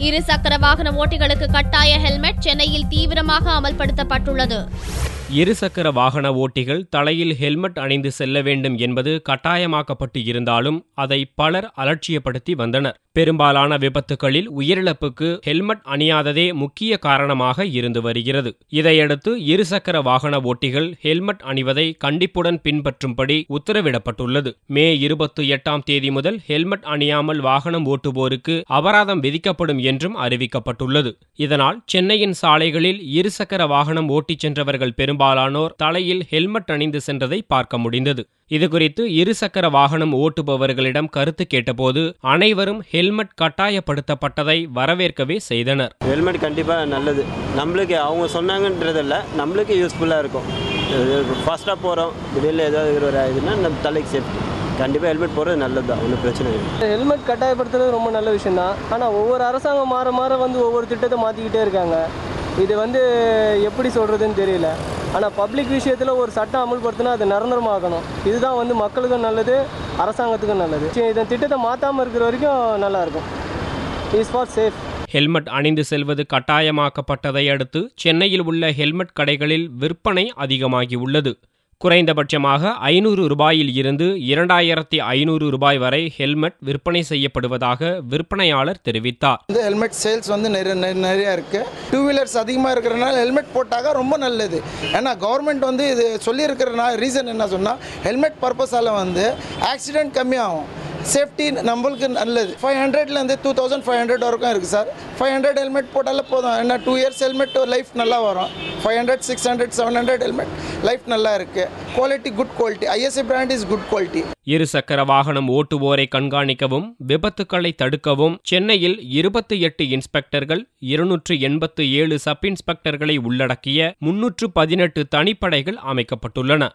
இருசக்கர வாகன ஓட்டிகளுக்கு கட்டாய ஹெல்மெட் சென்னையில் தீவிரமாக அமல்படுத்தப்பட்டுள்ளது. இருசக்கர வாகன ஓட்டிகள் தலையில் ஹெல்மெட் அணிந்து செல்ல வேண்டும் என்பது கட்டாயமாக்கப்பட்டு இருந்தாலும் அதை பலர் அலட்சியப்படுத்தி வந்தனர். பெரும்பாலான விபத்துகளில் உயிரிழப்புக்கு ஹெல்மெட் அணியாததே முக்கிய காரணமாக இருந்து வருகிறது. இதையடுத்து இருசக்கர வாகன ஓட்டிகள் ஹெல்மெட் அணிவதை கண்டிப்புடன் பின்பற்றும்படி உத்தரவிடப்பட்டுள்ளது. மே 28 முதல் ஹெல்மெட் அணியாமல் வாகனம் ஓட்டுவோருக்கு அபராதம் விதிக்கப்படும் என்றும் அறிவிக்கப்பட்டுள்ளது. இதனால் சென்னையின் சாலைகளில் இருசக்கர வாகனம் ஓட்டிச் சென்றவர்கள் பெரும்பாலானோர் தலையில் ஹெல்மெட் அணிந்து சென்றதை பார்க்க முடிந்தது. இதுகுறித்து இருசக்கர வாகனம் ஓட்டுபவர்களிடம் கருத்து கேட்டபோது அனைவரும் ஹெல்மெட் கட்டாயப்படுத்தப்பட்டதை வரவேற்கவே செய்தனர். ஹெல்மெட் கண்டிப்பாக நல்லது. நம்மளுக்கு அவங்க சொன்னாங்கன்றதில்ல, நம்மளுக்கு யூஸ்ஃபுல்லாக இருக்கும். ஃபாஸ்ட்டாக போகிறோம், திடீர்னு ஏதாவது ஒரு இதுன்னா நம்ம தலைக்கு சேஃப்டி. கண்டிப்பாக ஹெல்மெட் போடுறது நல்லது தான், ஒன்றும் பிரச்சனை இல்லை. ஹெல்மெட் கட்டாயப்படுத்துறது ரொம்ப நல்ல விஷயம் தான். ஆனால் ஒவ்வொரு அரசாங்கம் மாற ஒவ்வொரு திட்டத்தை மாற்றிக்கிட்டே இருக்காங்க. இது எப்படி சொல்கிறதுன்னு தெரியல. ஆனால் பப்ளிக் விஷயத்தில் ஒரு சட்டம் அமல்படுத்தினா அது நிரந்தரமாகணும். இதுதான் மக்களுக்கும் நல்லது, அரசாங்கத்துக்கும் நல்லது. இதன் திட்டத்தை மாற்றாமல் இருக்கிற வரைக்கும் நல்லாயிருக்கும். Is for safe. ஹெல்மெட் அணிந்து செல்வது கட்டாயமாக்கப்பட்டதை அடுத்து சென்னையில் உள்ள ஹெல்மெட் கடைகளில் விற்பனை அதிகமாகியுள்ளது. குறைந்தபட்சமாக 500 ரூபாயில் இருந்து 2500 ரூபாய் வரை ஹெல்மெட் விற்பனை செய்யப்படுவதாக விற்பனையாளர் தெரிவித்தார். ஹெல்மெட் சேல்ஸ் நிறைய இருக்கு. டூ வீலர்ஸ் அதிகமாக இருக்கிறனால ஹெல்மெட் போட்டாக ரொம்ப நல்லது. ஏன்னா கவர்மெண்ட் இது சொல்லியிருக்கிற ரீசன் என்ன சொன்னால், ஹெல்மெட் பர்பஸால் ஆக்சிடென்ட் கம்மியாகும், சேஃப்டி நம்மளுக்கு நல்லது. 500லேருந்து 2500 வரைக்கும் இருக்குது சார். 500 ஹெல்மெட் போட்டாலே போதும். ஏன்னா 2 இயர்ஸ் ஹெல்மெட் லைஃப் நல்லா வரும். 500, 600, 700 ஹெல்மெட் லைஃப் நல்லா இருக்குது. Quality good quality. ISI brand is good quality. இருசக்கர வாகனம் ஓட்டுவோரை கண்காணிக்கவும் விபத்துக்களை தடுக்கவும் சென்னையில் 28 இன்ஸ்பெக்டர்கள், 287 சப் இன்ஸ்பெக்டர்களை உள்ளடக்கிய 318 தனிப்படைகள் அமைக்கப்பட்டுள்ளன.